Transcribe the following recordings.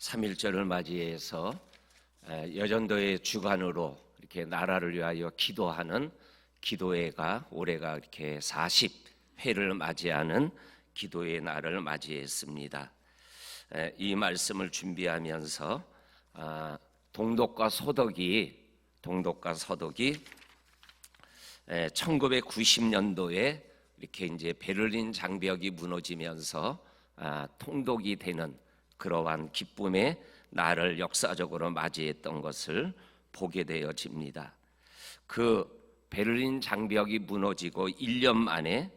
3.1절을 맞이해서 여전도의 주간으로 이렇게 나라를 위하여 기도하는 기도회가 올해가 이렇게 40회를 맞이하는 기도의 날을 맞이했습니다. 이 말씀을 준비하면서 동독과 서독이 1990년도에 이렇게 이제 베를린 장벽이 무너지면서 통독이 되는 그러한 기쁨의 날을 역사적으로 맞이했던 것을 보게 되어집니다. 그 베를린 장벽이 무너지고 1년 만에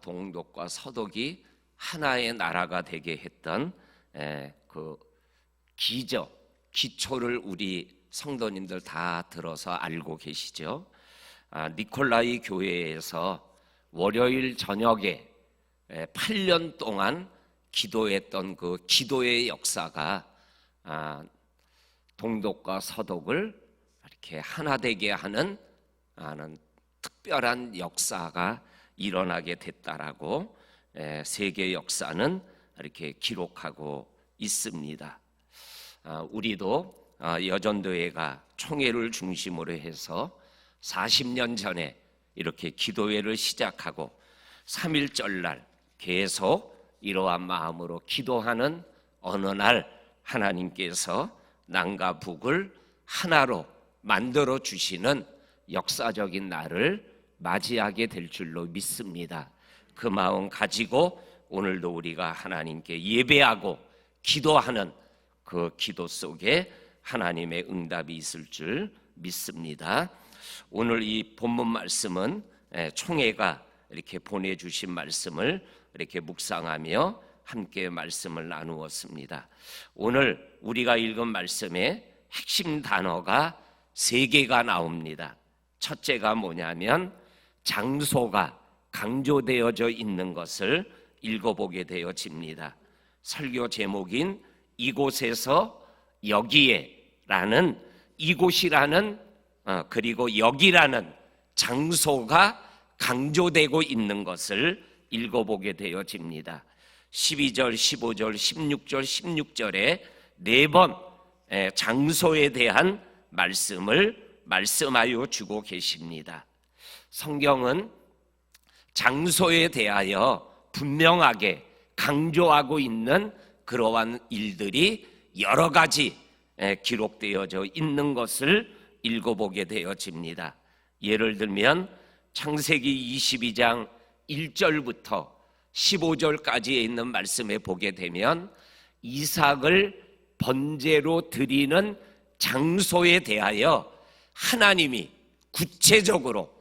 동독과 서독이 하나의 나라가 되게 했던 그 기초를 우리 성도님들 다 들어서 알고 계시죠? 니콜라이 교회에서 월요일 저녁에 8년 동안 기도했던 그 기도의 역사가 동독과 서독을 이렇게 하나 되게 하는 특별한 역사가 일어나게 됐다라고 세계 역사는 이렇게 기록하고 있습니다. 우리도 여전도회가 총회를 중심으로 해서 40년 전에 이렇게 기도회를 시작하고 3.1절 날 계속 이러한 마음으로 기도하는 어느 날 하나님께서 남과 북을 하나로 만들어 주시는 역사적인 날을 맞이하게 될 줄로 믿습니다. 그 마음 가지고 오늘도 우리가 하나님께 예배하고 기도하는 그 기도 속에 하나님의 응답이 있을 줄 믿습니다. 오늘 이 본문 말씀은 총회가 이렇게 보내주신 말씀을 이렇게 묵상하며 함께 말씀을 나누었습니다. 오늘 우리가 읽은 말씀의 핵심 단어가 3개가 나옵니다. 첫째가 뭐냐면 장소가 강조되어져 있는 것을 읽어보게 되어집니다. 설교 제목인 이곳에서 여기에라는 이곳이라는 그리고 여기라는 장소가 강조되고 있는 것을 읽어보게 되어집니다. 12절, 15절, 16절, 16절에 4번 장소에 대한 말씀을 말씀하여 주고 계십니다. 성경은 장소에 대하여 분명하게 강조하고 있는 그러한 일들이 여러 가지 기록되어져 있는 것을 읽어보게 되어집니다. 예를 들면 창세기 22장 1절부터 15절까지에 있는 말씀에 보게 되면 이삭을 번제로 드리는 장소에 대하여 하나님이 구체적으로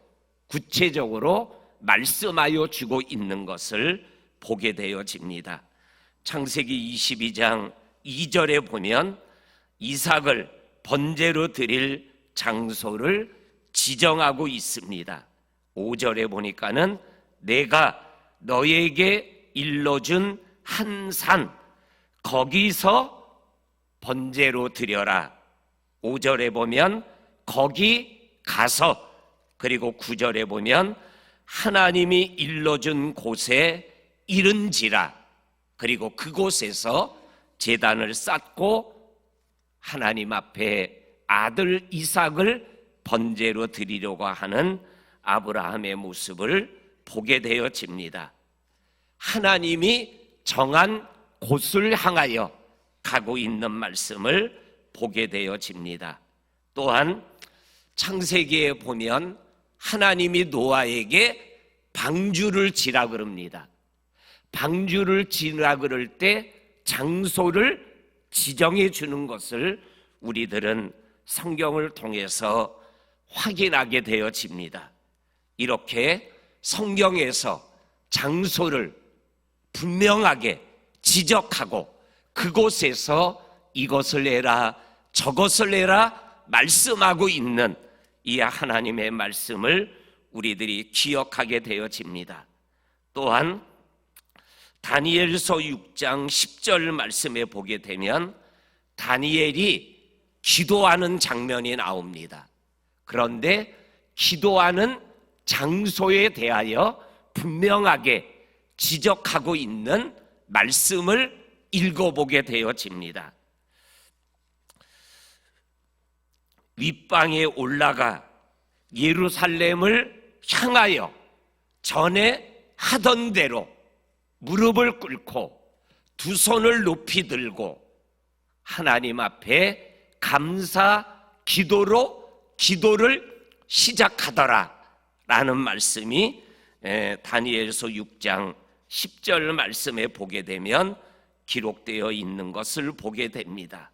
말씀하여 주고 있는 것을 보게 되어집니다. 창세기 22장 2절에 보면 이삭을 번제로 드릴 장소를 지정하고 있습니다. 5절에 보니까는 내가 너에게 일러준 한 산 거기서 번제로 드려라. 5절에 보면 거기 가서, 그리고 9절에 보면 하나님이 일러준 곳에 이른지라. 그리고 그곳에서 제단을 쌓고 하나님 앞에 아들 이삭을 번제로 드리려고 하는 아브라함의 모습을 보게 되어집니다. 하나님이 정한 곳을 향하여 가고 있는 말씀을 보게 되어집니다. 또한 창세기에 보면 하나님이 노아에게 방주를 지라 그럽니다. 방주를 지라 그럴 때 장소를 지정해 주는 것을 우리들은 성경을 통해서 확인하게 되어집니다. 이렇게 성경에서 장소를 분명하게 지적하고 그곳에서 이것을 해라 저것을 해라 말씀하고 있는 이 하나님의 말씀을 우리들이 기억하게 되어집니다. 또한 다니엘서 6장 10절 말씀에 보게 되면 다니엘이 기도하는 장면이 나옵니다. 그런데 기도하는 장소에 대하여 분명하게 지적하고 있는 말씀을 읽어보게 되어집니다. 윗방에 올라가 예루살렘을 향하여 전에 하던 대로 무릎을 꿇고 두 손을 높이 들고 하나님 앞에 감사 기도를 시작하더라 라는 말씀이 다니엘서 6장 10절 말씀에 보게 되면 기록되어 있는 것을 보게 됩니다.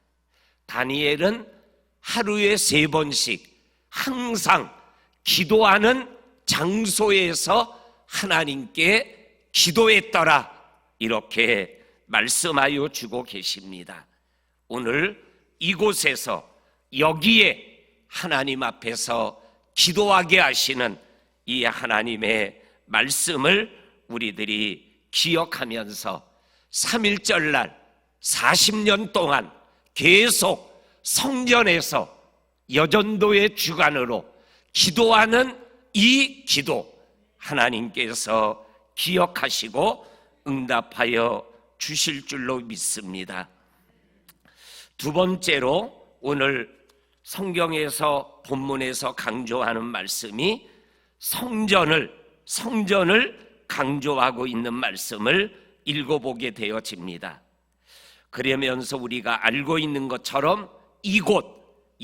다니엘은 하루에 3번씩 항상 기도하는 장소에서 하나님께 기도했더라 이렇게 말씀하여 주고 계십니다. 오늘 이곳에서 여기에 하나님 앞에서 기도하게 하시는 이 하나님의 말씀을 우리들이 기억하면서 3.1절날 40년 동안 계속 성전에서 여전도의 주관으로 기도하는 이 기도 하나님께서 기억하시고 응답하여 주실 줄로 믿습니다. 두 번째로 오늘 성경에서 본문에서 강조하는 말씀이 성전을 강조하고 있는 말씀을 읽어보게 되어집니다. 그러면서 우리가 알고 있는 것처럼 이곳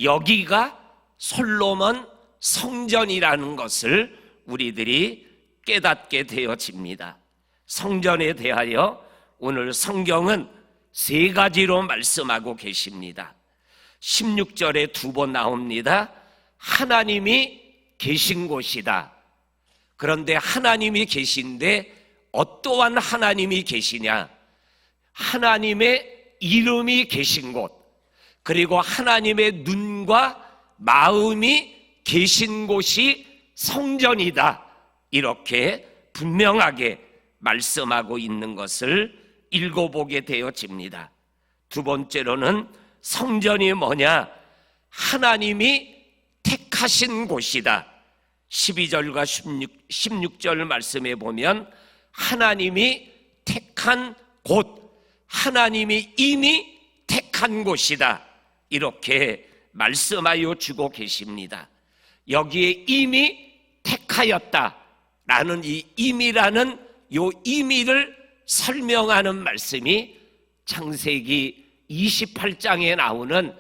여기가 솔로몬 성전이라는 것을 우리들이 깨닫게 되어집니다. 성전에 대하여 오늘 성경은 3가지로 말씀하고 계십니다. 16절에 2번 나옵니다. 하나님이 계신 곳이다. 그런데 하나님이 계신데 어떠한 하나님이 계시냐? 하나님의 이름이 계신 곳, 그리고 하나님의 눈과 마음이 계신 곳이 성전이다. 이렇게 분명하게 말씀하고 있는 것을 읽어보게 되어집니다. 두 번째로는 성전이 뭐냐? 하나님이 택하신 곳이다. 12절과 16절 말씀에 보면 하나님이 택한 곳, 하나님이 이미 택한 곳이다. 이렇게 말씀하여 주고 계십니다. 여기에 이미 택하였다라는 이 임이라는 요 임의를 설명하는 말씀이 창세기 28장에 나오는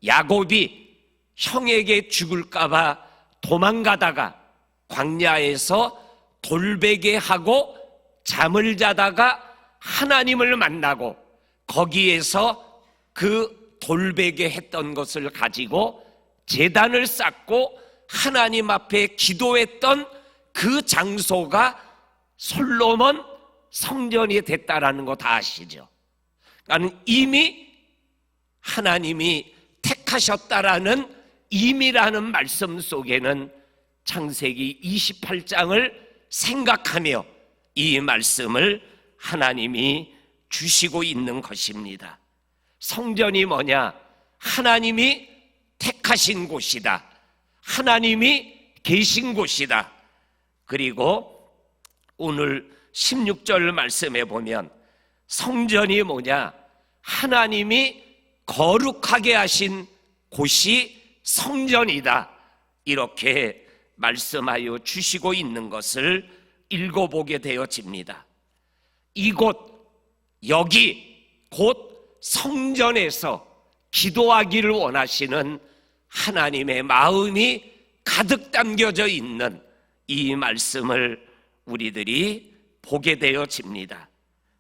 야곱이 형에게 죽을까봐 도망가다가 광야에서 돌베개하고 잠을 자다가 하나님을 만나고 거기에서 그 돌베개 했던 것을 가지고 제단을 쌓고 하나님 앞에 기도했던 그 장소가 솔로몬 성전이 됐다라는 거 다 아시죠? 그러니까 이미 하나님이 택하셨다라는 임이라는 말씀 속에는 창세기 28장을 생각하며 이 말씀을 하나님이 주시고 있는 것입니다. 성전이 뭐냐? 하나님이 택하신 곳이다. 하나님이 계신 곳이다. 그리고 오늘 16절 말씀에 보면 성전이 뭐냐? 하나님이 거룩하게 하신 곳이 성전이다. 이렇게 말씀하여 주시고 있는 것을 읽어보게 되어집니다. 이곳 여기 곧 성전에서 기도하기를 원하시는 하나님의 마음이 가득 담겨져 있는 이 말씀을 우리들이 보게 되어집니다.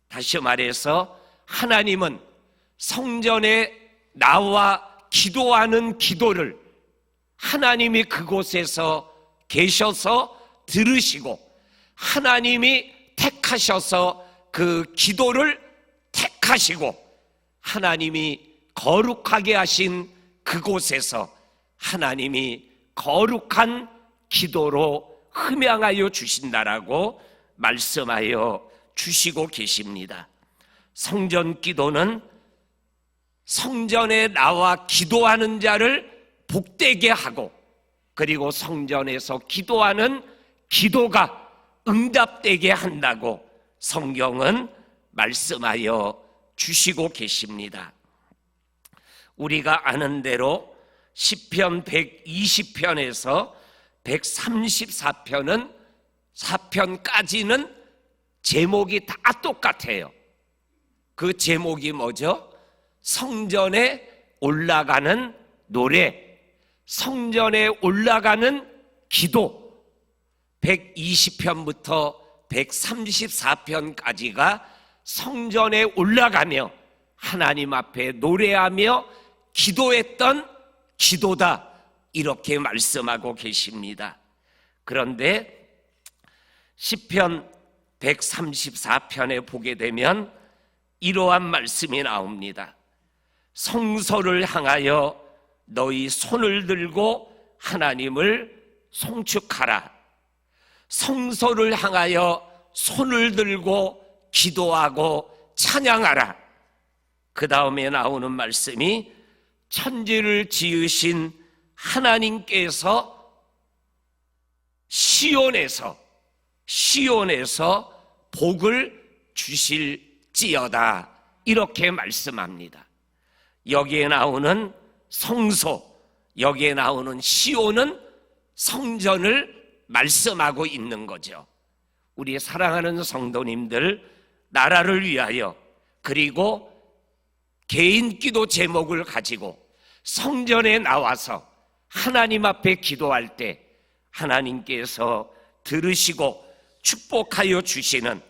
다시 말해서 하나님은 성전에 나와 기도하는 기도를 하나님이 그곳에서 계셔서 들으시고 하나님이 택하셔서 그 기도를 택하시고 하나님이 거룩하게 하신 그곳에서 하나님이 거룩한 기도로 흠양하여 주신다라고 말씀하여 주시고 계십니다. 성전 기도는 성전에 나와 기도하는 자를 복되게 하고 그리고 성전에서 기도하는 기도가 응답되게 한다고 성경은 말씀하여 주시고 계십니다. 우리가 아는 대로 시편 120편에서 134편은 4편까지는 제목이 다 똑같아요. 그 제목이 뭐죠? 성전에 올라가는 노래, 성전에 올라가는 기도. 120편부터 134편까지가 성전에 올라가며 하나님 앞에 노래하며 기도했던 기도다, 이렇게 말씀하고 계십니다. 그런데 시편 134편에 보게 되면 이러한 말씀이 나옵니다. 성소를 향하여 너희 손을 들고 하나님을 송축하라. 성소를 향하여 손을 들고 기도하고 찬양하라. 그 다음에 나오는 말씀이 천지를 지으신 하나님께서 시온에서 복을 주실지어다, 이렇게 말씀합니다. 여기에 나오는 성소, 여기에 나오는 시온은 성전을 말씀하고 있는 거죠. 우리 사랑하는 성도님들, 나라를 위하여 그리고 개인 기도 제목을 가지고 성전에 나와서 하나님 앞에 기도할 때 하나님께서 들으시고 축복하여 주시는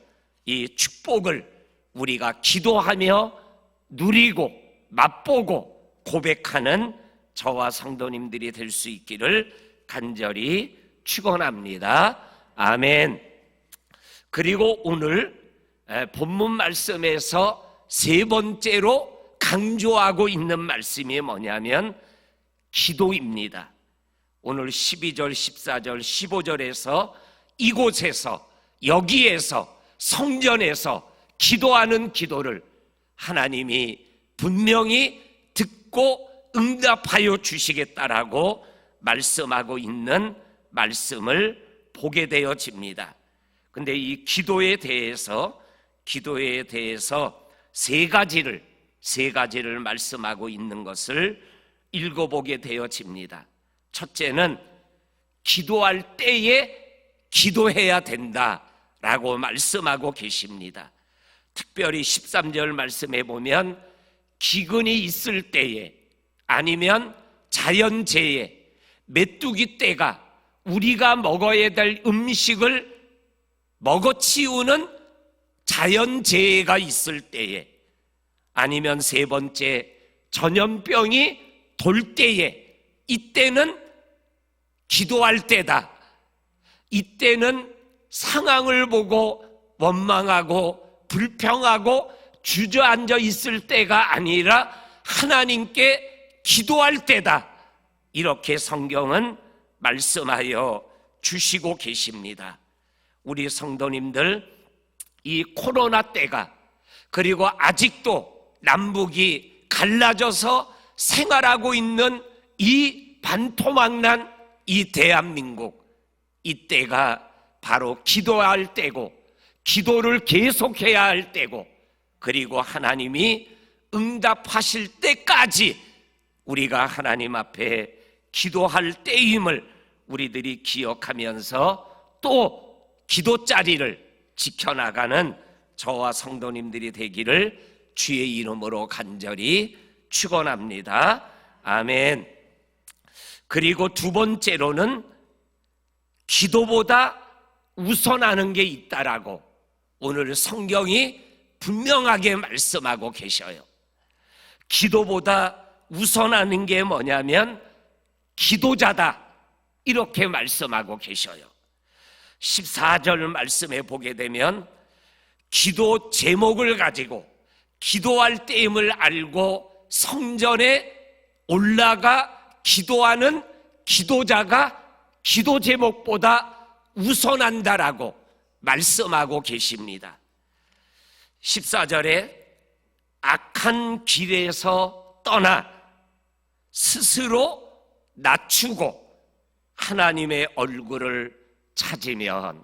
이 축복을 우리가 기도하며 누리고 맛보고 고백하는 저와 성도님들이 될 수 있기를 간절히 축원합니다. 아멘. 그리고 오늘 본문 말씀에서 세 번째로 강조하고 있는 말씀이 뭐냐면 기도입니다. 오늘 12절, 14절, 15절에서 이곳에서, 여기에서, 성전에서 기도하는 기도를 하나님이 분명히 듣고 응답하여 주시겠다라고 말씀하고 있는 말씀을 보게 되어집니다. 근데 이 기도에 대해서 세 가지를 말씀하고 있는 것을 읽어보게 되어집니다. 첫째는 기도할 때에 기도해야 된다라고 말씀하고 계십니다. 특별히 13절 말씀에 보면 기근이 있을 때에, 아니면 자연재해, 메뚜기 떼가 우리가 먹어야 될 음식을 먹어치우는 자연재해가 있을 때에, 아니면 세 번째 전염병이 돌 때에, 이때는 기도할 때다. 이때는 상황을 보고 원망하고 불평하고 주저앉아 있을 때가 아니라 하나님께 기도할 때다. 이렇게 성경은 말씀하여 주시고 계십니다. 우리 성도님들, 이 코로나 때가, 그리고 아직도 남북이 갈라져서 생활하고 있는 이 반토막난 이 대한민국, 이때가 바로 기도할 때고, 기도를 계속해야 할 때고, 그리고 하나님이 응답하실 때까지 우리가 하나님 앞에 기도할 때임을 우리들이 기억하면서 또 기도자리를 지켜나가는 저와 성도님들이 되기를 주의 이름으로 간절히 축원합니다. 아멘. 그리고 두 번째로는 기도보다 우선하는 게 있다라고 오늘 성경이 분명하게 말씀하고 계셔요. 기도보다 우선하는 게 뭐냐면 기도자다, 이렇게 말씀하고 계셔요. 14절 말씀에 보게 되면 기도 제목을 가지고 기도할 때임을 알고 성전에 올라가 기도하는 기도자가 기도 제목보다 우선한다라고 말씀하고 계십니다. 14절에 악한 길에서 떠나 스스로 낮추고 하나님의 얼굴을 찾으면,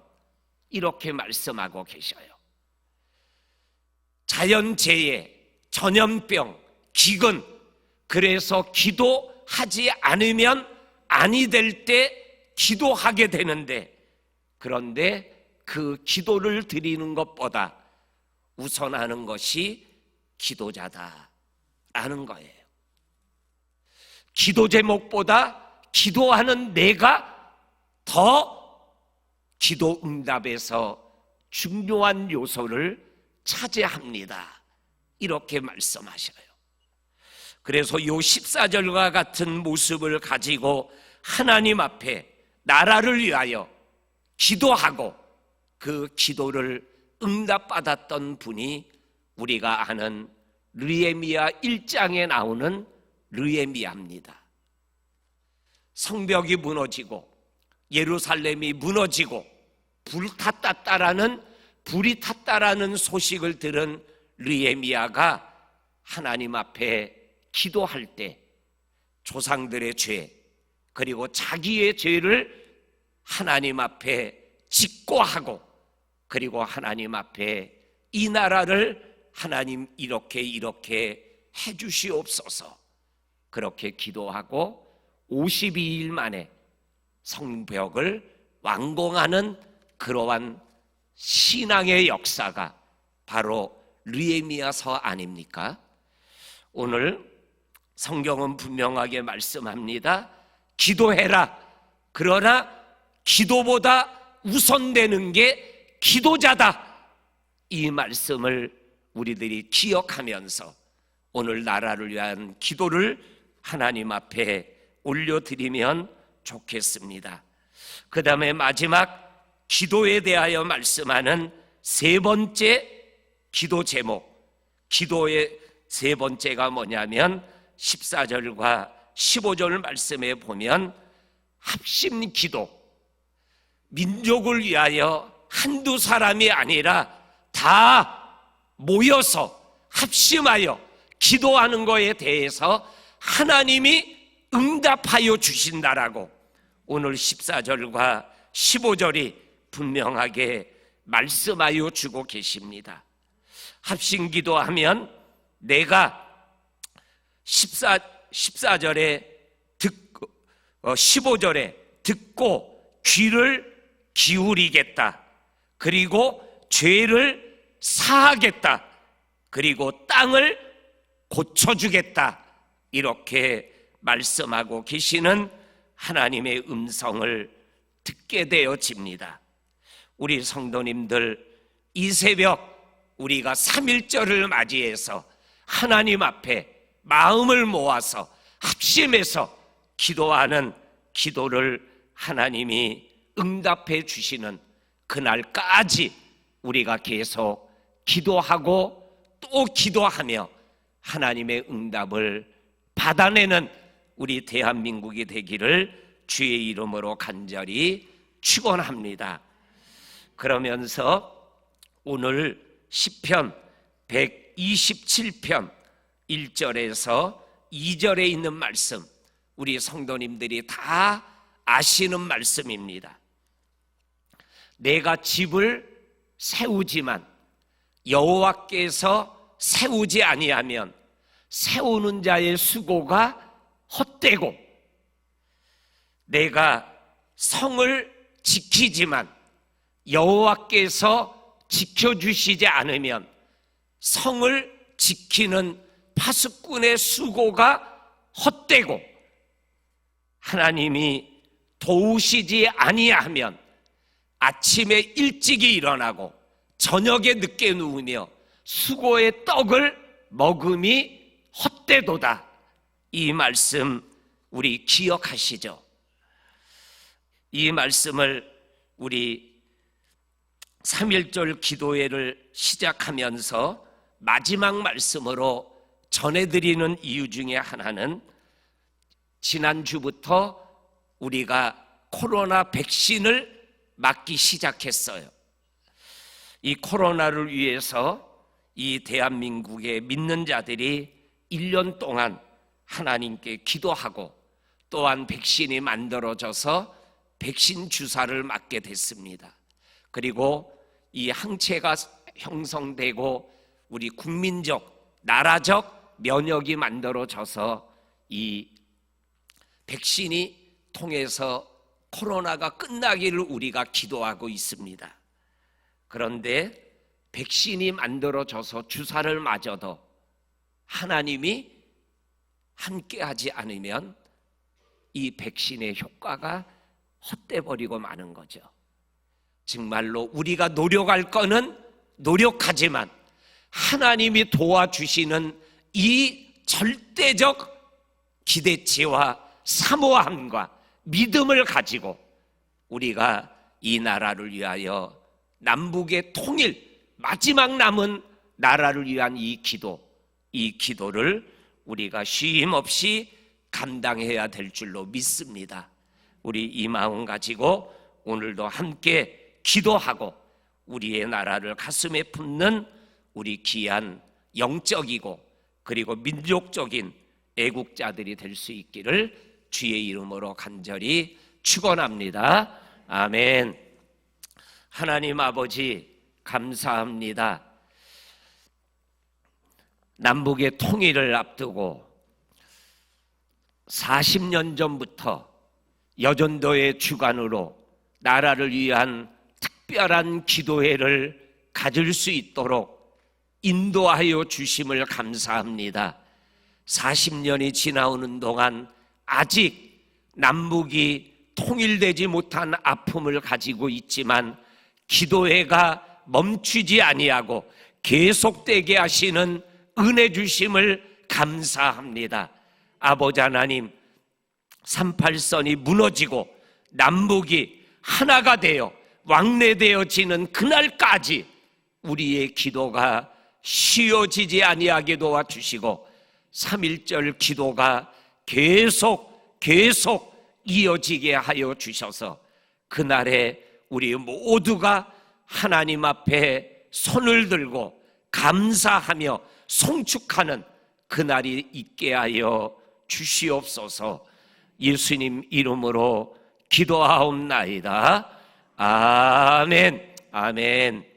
이렇게 말씀하고 계셔요. 자연재해, 전염병, 기근, 그래서 기도 기도하지 않으면 아니 될 때 기도하게 되는데, 그런데 그 기도를 드리는 것보다 우선하는 것이 기도자다라는 거예요. 기도 제목보다 기도하는 내가 더 기도 응답에서 중요한 요소를 차지합니다. 이렇게 말씀하셔요. 그래서 요 14절과 같은 모습을 가지고 하나님 앞에 나라를 위하여 기도하고 그 기도를 응답받았던 분이 우리가 아는 느헤미야 1장에 나오는 느헤미야입니다. 성벽이 무너지고 예루살렘이 무너지고 불이 탔다라는 소식을 들은 느헤미야가 하나님 앞에 기도할 때 조상들의 죄 그리고 자기의 죄를 하나님 앞에 직고하고, 그리고 하나님 앞에 이 나라를 하나님 이렇게 해주시옵소서, 그렇게 기도하고 52일 만에 성벽을 완공하는 그러한 신앙의 역사가 바로 느헤미야서 아닙니까? 오늘 성경은 분명하게 말씀합니다. 기도해라. 그러나 기도보다 우선되는 게 기도자다. 이 말씀을 우리들이 기억하면서 오늘 나라를 위한 기도를 하나님 앞에 올려드리면 좋겠습니다. 그 다음에 마지막 기도에 대하여 말씀하는 세 번째 기도 제목, 기도의 세 번째가 뭐냐면 14절과 15절 말씀에 보면 합심 기도, 민족을 위하여 한두 사람이 아니라 다 모여서 합심하여 기도하는 것에 대해서 하나님이 응답하여 주신다라고 오늘 14절과 15절이 분명하게 말씀하여 주고 계십니다. 합심 기도하면 내가 14절에 듣고 15절에 듣고 귀를 기울이겠다. 그리고 죄를 사하겠다. 그리고 땅을 고쳐주겠다. 이렇게 말씀하고 계시는 하나님의 음성을 듣게 되어집니다. 우리 성도님들, 이 새벽 우리가 3.1절을 맞이해서 하나님 앞에 마음을 모아서 합심해서 기도하는 기도를 하나님이 응답해 주시는 그날까지 우리가 계속 기도하고 또 기도하며 하나님의 응답을 받아내는 우리 대한민국이 되기를 주의 이름으로 간절히 축원합니다. 그러면서 오늘 시편 127편 1절에서 2절에 있는 말씀, 우리 성도님들이 다 아시는 말씀입니다. 내가 집을 세우지만 여호와께서 세우지 아니하면 세우는 자의 수고가 헛되고, 내가 성을 지키지만 여호와께서 지켜주시지 않으면 성을 지키는 파수꾼의 수고가 헛되고, 하나님이 도우시지 아니하면 아침에 일찍이 일어나고 저녁에 늦게 누우며 수고의 떡을 먹음이 헛되도다. 이 말씀 우리 기억하시죠? 이 말씀을 우리 3.1절 기도회를 시작하면서 마지막 말씀으로 전해드리는 이유 중에 하나는 지난주부터 우리가 코로나 백신을 맞기 시작했어요. 이 코로나를 위해서 이 대한민국의 믿는 자들이 1년 동안 하나님께 기도하고 또한 백신이 만들어져서 백신 주사를 맞게 됐습니다. 그리고 이 항체가 형성되고 우리 국민적, 나라적 면역이 만들어져서 이 백신이 통해서 코로나가 끝나기를 우리가 기도하고 있습니다. 그런데 백신이 만들어져서 주사를 맞아도 하나님이 함께하지 않으면 이 백신의 효과가 헛돼버리고 마는 거죠. 정말로 우리가 노력할 거는 노력하지만 하나님이 도와주시는 이 절대적 기대치와 사모함과 믿음을 가지고 우리가 이 나라를 위하여 남북의 통일, 마지막 남은 나라를 위한 이 기도를 우리가 쉼 없이 감당해야 될 줄로 믿습니다. 우리 이 마음 가지고 오늘도 함께 기도하고 우리의 나라를 가슴에 품는 우리 귀한 영적이고 그리고 민족적인 애국자들이 될 수 있기를 주의 이름으로 간절히 축원합니다. 아멘. 하나님 아버지 감사합니다. 남북의 통일을 앞두고 40년 전부터 여전도의 주관으로 나라를 위한 특별한 기도회를 가질 수 있도록 인도하여 주심을 감사합니다. 40년이 지나오는 동안 아직 남북이 통일되지 못한 아픔을 가지고 있지만 기도회가 멈추지 아니하고 계속되게 하시는 은혜 주심을 감사합니다. 아버지 하나님, 38선이 무너지고 남북이 하나가 되어 왕래되어지는 그날까지 우리의 기도가 쉬어지지 아니하게 도와주시고 3.1절 기도가 계속 이어지게 하여 주셔서 그날에 우리 모두가 하나님 앞에 손을 들고 감사하며 송축하는 그날이 있게 하여 주시옵소서. 예수님 이름으로 기도하옵나이다. 아멘. 아멘.